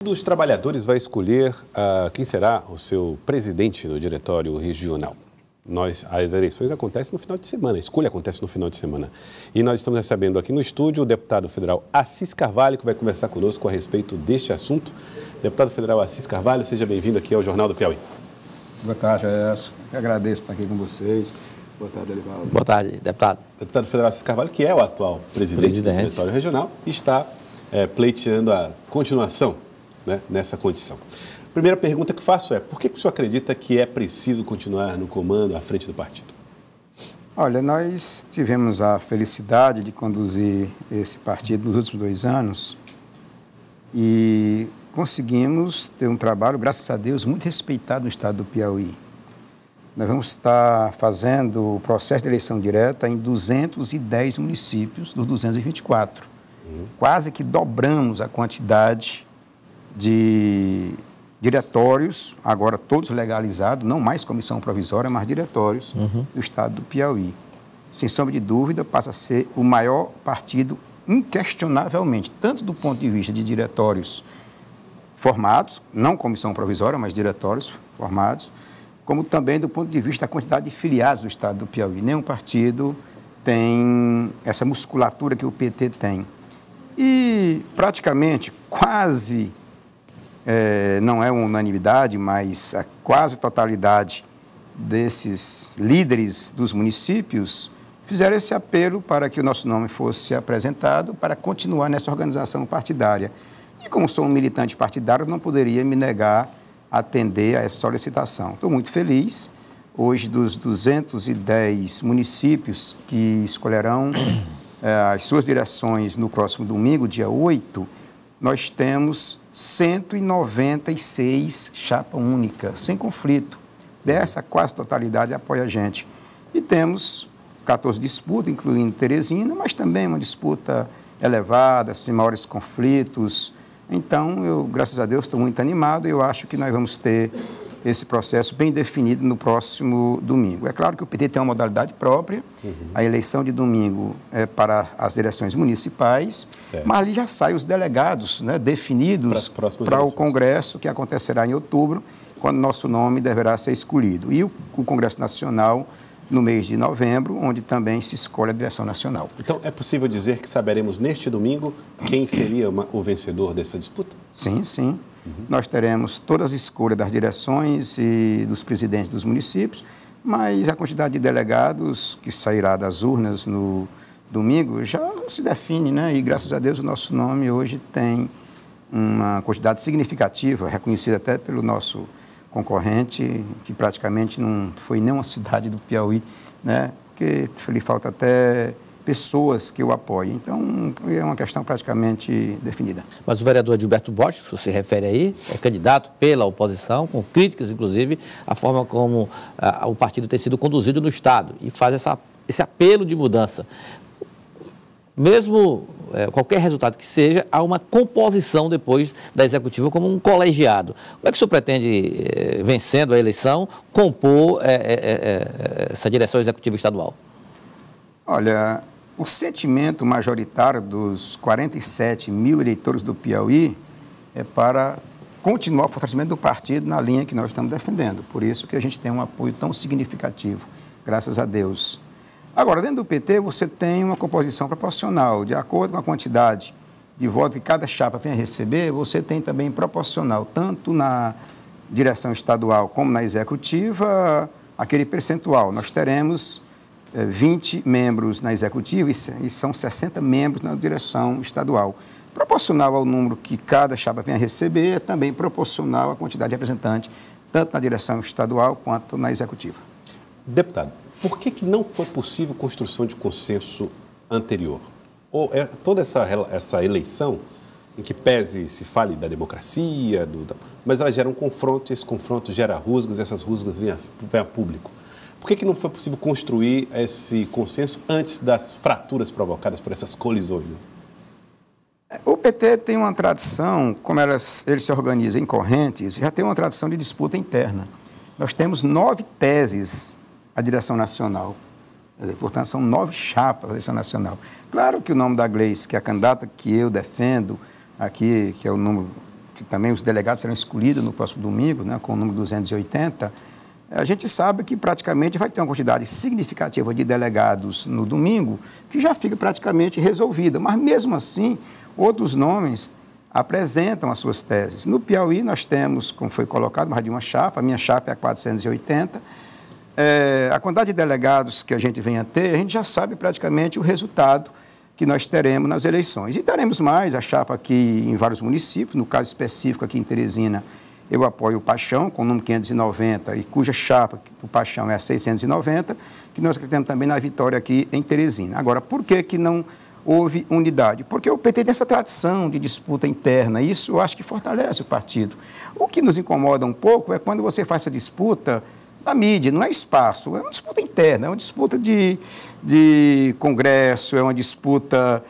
Dos trabalhadores vai escolher quem será o seu presidente no diretório regional. As eleições acontecem no final de semana, a escolha acontece no final de semana. E nós estamos recebendo aqui no estúdio o deputado federal Assis Carvalho, que vai conversar conosco a respeito deste assunto. Deputado federal Assis Carvalho, seja bem-vindo aqui ao Jornal do Piauí. Boa tarde, Aécio. Eu agradeço estar aqui com vocês. Boa tarde, Elivaldo. Boa tarde, deputado. Deputado federal Assis Carvalho, que é o atual presidente do diretório regional, está pleiteando a continuação, né, nessa condição. Primeira pergunta que faço é, por que o senhor acredita que é preciso continuar no comando, à frente do partido? Olha, nós tivemos a felicidade de conduzir esse partido nos últimos 2 anos e conseguimos ter um trabalho, graças a Deus, muito respeitado no estado do Piauí. Nós vamos estar fazendo o processo de eleição direta em 210 municípios dos 224. Quase que dobramos a quantidade de diretórios, agora todos legalizados, não mais comissão provisória, mas diretórios do estado do Piauí. Sem sombra de dúvida, passa a ser o maior partido, inquestionavelmente, tanto do ponto de vista de diretórios formados, não comissão provisória, mas diretórios formados, como também do ponto de vista da quantidade de filiados do estado do Piauí. Nenhum partido tem essa musculatura que o PT tem. E praticamente, quase, não é uma unanimidade, mas a quase totalidade desses líderes dos municípios fizeram esse apelo para que o nosso nome fosse apresentado para continuar nessa organização partidária. E como sou um militante partidário, não poderia me negar a atender a essa solicitação. Estou muito feliz. Hoje, dos 210 municípios que escolherão as suas direções no próximo domingo, dia 8, nós temos 196 chapa única, sem conflito. Dessa quase totalidade apoia a gente. E temos 14 disputas, incluindo Teresina, mas também uma disputa elevada, sem maiores conflitos. Então, eu, graças a Deus, estou muito animado e eu acho que nós vamos ter esse processo bem definido no próximo domingo. É claro que o PT tem uma modalidade própria, a eleição de domingo é para as eleições municipais, mas ali já saem os delegados, né, definidos para o Congresso, que acontecerá em outubro, quando nosso nome deverá ser escolhido. E o Congresso Nacional no mês de novembro, onde também se escolhe a direção nacional. Então, é possível dizer que saberemos neste domingo quem seria o vencedor dessa disputa? Sim, sim. Nós teremos todas as escolhas das direções e dos presidentes dos municípios, mas a quantidade de delegados que sairá das urnas no domingo já se define, né? E graças a Deus o nosso nome hoje tem uma quantidade significativa, reconhecida até pelo nosso concorrente, que praticamente não foi nenhuma cidade do Piauí, né? Que lhe falta até pessoas que o apoiem. Então, é uma questão praticamente definida. Mas o vereador Gilberto Bosch, se você refere aí, é candidato pela oposição, com críticas, inclusive, à forma como o partido tem sido conduzido no Estado e faz esse apelo de mudança. Mesmo qualquer resultado que seja, há uma composição depois da executiva como um colegiado. Como é que o senhor pretende, vencendo a eleição, compor essa direção executiva estadual? Olha, o sentimento majoritário dos 47 mil eleitores do Piauí é para continuar o fortalecimento do partido na linha que nós estamos defendendo. Por isso que a gente tem um apoio tão significativo, graças a Deus. Agora, dentro do PT, você tem uma composição proporcional. De acordo com a quantidade de votos que cada chapa vem a receber, você tem também proporcional, tanto na direção estadual como na executiva, aquele percentual. Nós teremos 20 membros na executiva e são 60 membros na direção estadual. Proporcional ao número que cada chapa vem a receber, é também proporcional à quantidade de representantes, tanto na direção estadual quanto na executiva. Deputado, por que não foi possível construção de consenso anterior? Ou toda essa eleição, em que pese se fale da democracia, mas ela gera um confronto, e esse confronto gera rusgas, e essas rusgas vêm a público. Por que não foi possível construir esse consenso antes das fraturas provocadas por essas colisões? O PT tem uma tradição, como ele se organiza em correntes, já tem uma tradição de disputa interna. Nós temos 9 teses à direção nacional. Portanto, são 9 chapas da direção nacional. Claro que o nome da Gleice, que é a candidata que eu defendo aqui, que é o número que também os delegados serão escolhidos no próximo domingo, né, com o número 280, a gente sabe que praticamente vai ter uma quantidade significativa de delegados no domingo, que já fica praticamente resolvida. Mas, mesmo assim, outros nomes apresentam as suas teses. No Piauí, nós temos, como foi colocado, mais de uma chapa, a minha chapa é a 480. A quantidade de delegados que a gente vem a ter, a gente já sabe praticamente o resultado que nós teremos nas eleições. E teremos mais, a chapa aqui em vários municípios, no caso específico aqui em Teresina, eu apoio o Paixão, com o número 590, e cuja chapa do Paixão é a 690, que nós acreditamos também na vitória aqui em Teresina. Agora, por que não houve unidade? Porque o PT tem essa tradição de disputa interna, e isso eu acho que fortalece o partido. O que nos incomoda um pouco é quando você faz essa disputa na mídia, não é espaço, é uma disputa interna, é uma disputa de congresso, é uma disputa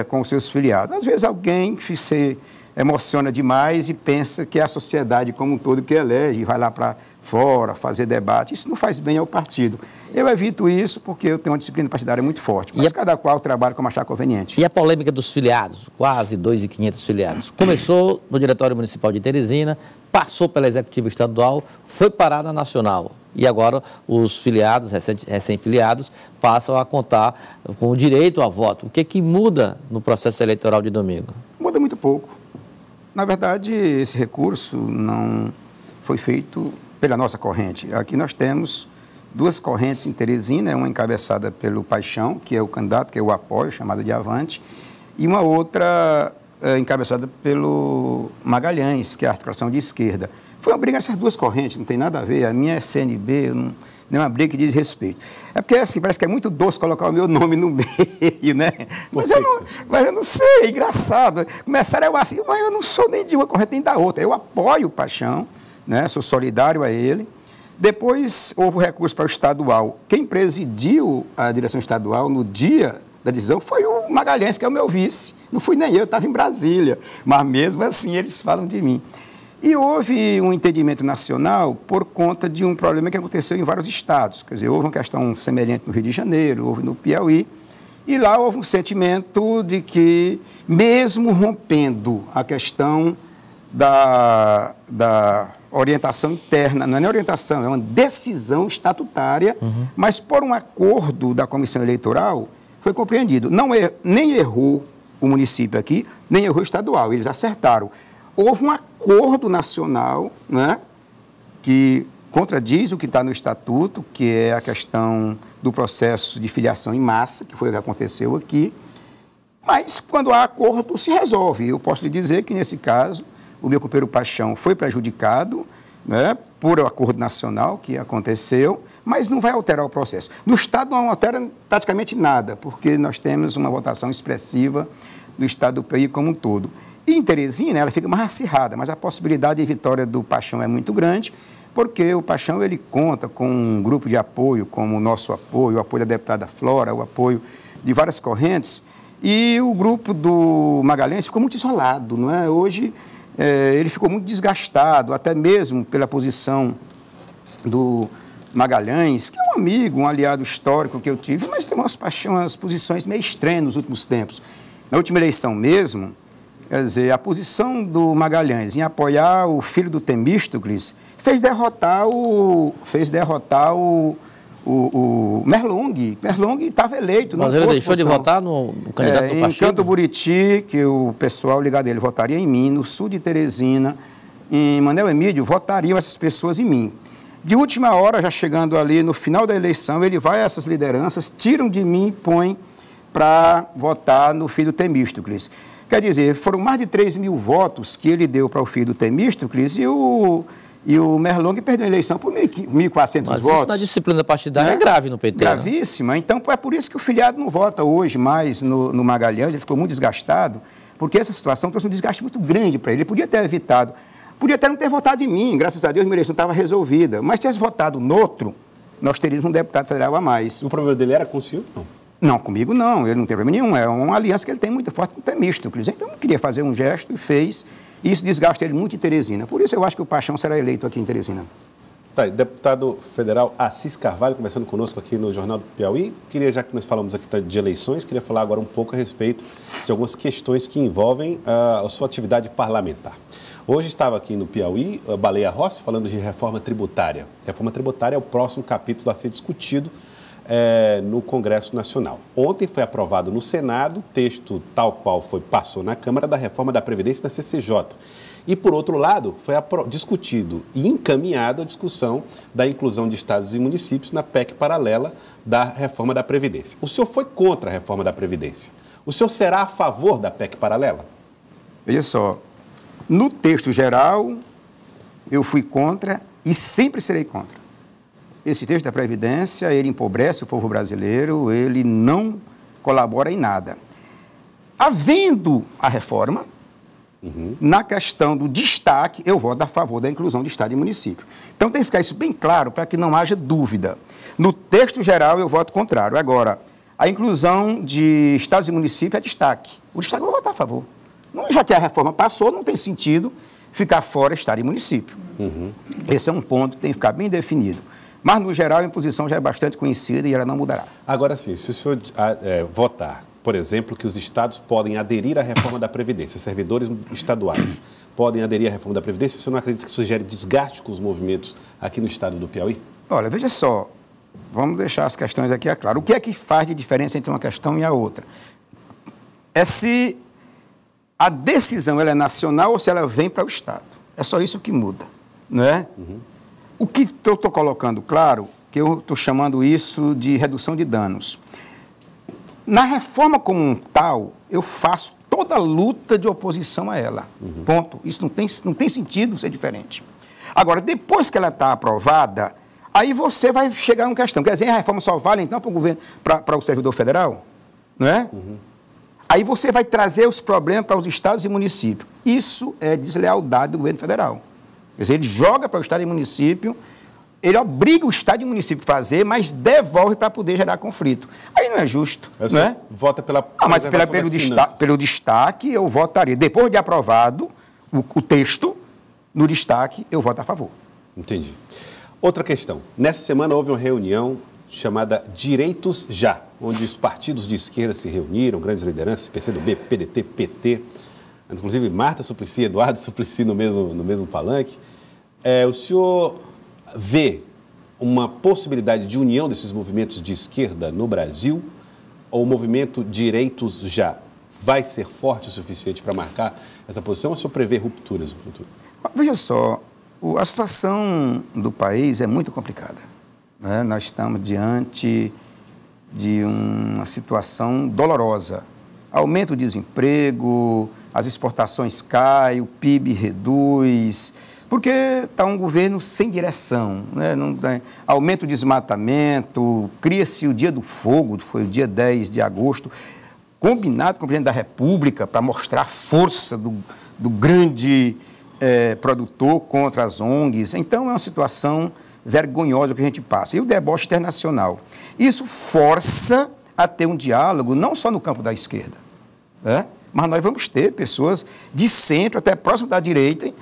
com os seus filiados. Às vezes alguém se emociona demais e pensa que é a sociedade como um todo que elege, vai lá para fora fazer debate. Isso não faz bem ao partido. Eu evito isso porque eu tenho uma disciplina partidária muito forte, mas cada qual trabalha como achar conveniente. E a polêmica dos filiados, quase 2.500 filiados, começou no Diretório Municipal de Teresina, passou pela Executiva Estadual, foi parar na Nacional. E agora os filiados, recém-filiados, passam a contar com o direito a voto. O que muda no processo eleitoral de domingo? Muda muito pouco. Na verdade, esse recurso não foi feito pela nossa corrente. Aqui nós temos duas correntes em Teresina, uma encabeçada pelo Paixão, que é o candidato, que é o apoio, chamado de Avante, e uma outra encabeçada pelo Magalhães, que é a articulação de esquerda. Foi uma briga essas duas correntes, não tem nada a ver. A minha é CNB, não é uma briga que diz respeito. É porque, assim, parece que é muito doce colocar o meu nome no meio, né? Mas eu não sei, engraçado. Começaram eu assim, mas eu não sou nem de uma corrente nem da outra. Eu apoio o Paixão, né? Sou solidário a ele. Depois houve o recurso para o estadual. Quem presidiu a direção estadual no dia da decisão foi o Magalhães, que é o meu vice. Não fui nem eu estava em Brasília. Mas mesmo assim eles falam de mim. E houve um entendimento nacional por conta de um problema que aconteceu em vários estados. Quer dizer, houve uma questão semelhante no Rio de Janeiro, houve no Piauí, e lá houve um sentimento de que, mesmo rompendo a questão da orientação interna, não é nem orientação, é uma decisão estatutária, mas por um acordo da comissão eleitoral, foi compreendido. Nem errou o município aqui, nem errou o estadual, eles acertaram. Houve um acordo nacional, né, que contradiz o que está no Estatuto, que é a questão do processo de filiação em massa, que foi o que aconteceu aqui, mas quando há acordo se resolve. Eu posso lhe dizer que, nesse caso, o meu companheiro Paixão foi prejudicado, né, por o acordo nacional que aconteceu, mas não vai alterar o processo. No Estado não altera praticamente nada, porque nós temos uma votação expressiva do Estado do Piauí como um todo. E em Teresina, ela fica mais acirrada, mas a possibilidade de vitória do Paixão é muito grande, porque o Paixão ele conta com um grupo de apoio, como o nosso apoio, o apoio da deputada Flora, o apoio de várias correntes, e o grupo do Magalhães ficou muito isolado, não é? Hoje ele ficou muito desgastado, até mesmo pela posição do Magalhães, que é um amigo, um aliado histórico que eu tive, mas tem umas posições meio estranhas nos últimos tempos. Na última eleição mesmo, quer dizer, a posição do Magalhães em apoiar o filho do Temístocles fez derrotar o Merlong. Merlong estava eleito. Mas ele deixou de votar no candidato do partido? Em Canto Buriti, que o pessoal ligado a ele votaria em mim, no sul de Teresina, em Manuel Emílio, votariam essas pessoas em mim. De última hora, já chegando ali no final da eleição, ele vai a essas lideranças, tiram de mim e põem para votar no filho do Temístocles. Quer dizer, foram mais de 3.000 votos que ele deu para o filho do Temístocles e o Merlong perdeu a eleição por 1.400 votos. Mas isso na disciplina partidária é grave no PT. Gravíssima. Né? Então, é por isso que o filiado não vota hoje mais no Magalhães, ele ficou muito desgastado, porque essa situação trouxe um desgaste muito grande para ele. Ele podia ter evitado, podia até não ter votado em mim, graças a Deus minha eleição estava resolvida, mas se tivesse votado no outro, nós teríamos um deputado federal a mais. O problema dele era com o senhor, não? Não, comigo não, ele não tem problema nenhum, é uma aliança que ele tem muito forte com o Temístocles. Então, eu queria fazer um gesto e fez, e isso desgasta ele muito em Teresina. Por isso eu acho que o Paixão será eleito aqui em Teresina. Tá, deputado federal Assis Carvalho, conversando conosco aqui no Jornal do Piauí. Queria, já que nós falamos aqui de eleições, queria falar agora um pouco a respeito de algumas questões que envolvem a sua atividade parlamentar. Hoje estava aqui no Piauí, a Baleia Rossi, falando de reforma tributária. Reforma tributária é o próximo capítulo a ser discutido no Congresso Nacional. Ontem foi aprovado no Senado, texto tal qual passou na Câmara, da reforma da Previdência da CCJ. E, por outro lado, foi discutido e encaminhado a discussão da inclusão de estados e municípios na PEC paralela da reforma da Previdência. O senhor foi contra a reforma da Previdência. O senhor será a favor da PEC paralela? Veja só, no texto geral, eu fui contra e sempre serei contra. Esse texto da Previdência, ele empobrece o povo brasileiro, ele não colabora em nada. Havendo a reforma, na questão do destaque, eu voto a favor da inclusão de Estado e município. Então tem que ficar isso bem claro para que não haja dúvida. No texto geral, eu voto contrário. Agora, a inclusão de Estados e municípios é destaque. O destaque eu vou votar a favor. Já que a reforma passou, não tem sentido ficar fora Estado e município. Esse é um ponto que tem que ficar bem definido. Mas, no geral, a imposição já é bastante conhecida e ela não mudará. Agora sim, se o senhor votar, por exemplo, que os estados podem aderir à reforma da Previdência, servidores estaduais podem aderir à reforma da Previdência, o senhor não acredita que isso gere desgaste com os movimentos aqui no estado do Piauí? Olha, veja só, vamos deixar as questões aqui claras. O que é que faz de diferença entre uma questão e a outra? É se a decisão ela é nacional ou se ela vem para o Estado. É só isso que muda, não é? O que eu estou colocando claro, que eu estou chamando isso de redução de danos. Na reforma como um tal, eu faço toda a luta de oposição a ela. Ponto. Isso não tem sentido ser diferente. Agora, depois que ela está aprovada, aí você vai chegar a uma questão. Quer dizer, a reforma só vale, então, para o governo, para o servidor federal? Não é? Aí você vai trazer os problemas para os estados e municípios. Isso é deslealdade do governo federal. Quer dizer, ele joga para o estado e município, ele obriga o estado e o município a fazer, mas devolve para poder gerar conflito. Aí não é justo, não é? Vota pela mas pelo destaque eu votaria. Depois de aprovado o texto, no destaque eu voto a favor. Entendi. Outra questão. Nessa semana houve uma reunião chamada Direitos Já, onde os partidos de esquerda se reuniram, grandes lideranças, PCdoB, PDT, PT, inclusive Marta Suplicy, Eduardo Suplicy no mesmo palanque. O senhor vê uma possibilidade de união desses movimentos de esquerda no Brasil? Ou o movimento Direitos Já vai ser forte o suficiente para marcar essa posição, ou o senhor prevê rupturas no futuro? Veja só, a situação do país é muito complicada, né? Nós estamos diante de uma situação dolorosa. Aumenta o desemprego, as exportações caem, o PIB reduz, porque está um governo sem direção, né? Aumenta o desmatamento, cria-se o Dia do Fogo, foi o dia 10 de agosto, combinado com o presidente da República para mostrar a força do grande produtor contra as ONGs. Então, é uma situação vergonhosa que a gente passa. E o deboche internacional. Isso força a ter um diálogo, não só no campo da esquerda, né? Mas nós vamos ter pessoas de centro até próximo da direita,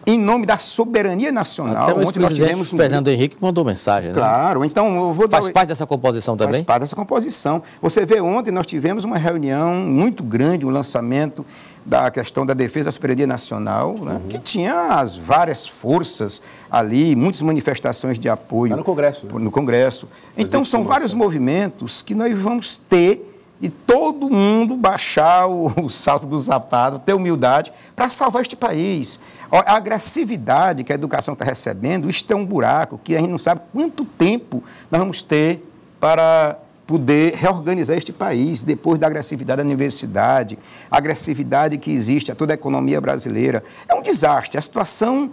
em nome da soberania nacional. Até o ex-presidente Fernando Henrique mandou mensagem, né? Claro, então eu vou Faz parte dessa composição também? Faz parte dessa composição. Você vê, ontem nós tivemos uma reunião muito grande, um lançamento da questão da defesa da soberania nacional, né? Que tinha as várias forças ali, muitas manifestações de apoio. No Congresso. Né? No Congresso. Então, são vários movimentos que nós vamos ter de todo mundo baixar o salto do sapato, ter humildade para salvar este país. A agressividade que a educação está recebendo, isso é um buraco que a gente não sabe quanto tempo nós vamos ter para poder reorganizar este país depois da agressividade da universidade, a agressividade que existe a toda a economia brasileira. É um desastre. A situação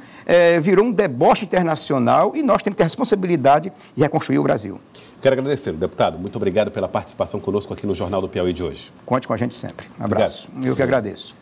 virou um deboche internacional e nós temos que ter a responsabilidade de reconstruir o Brasil. Quero agradecer, deputado. Muito obrigado pela participação conosco aqui no Jornal do Piauí de hoje. Conte com a gente sempre. Um abraço. Obrigado. Eu que agradeço.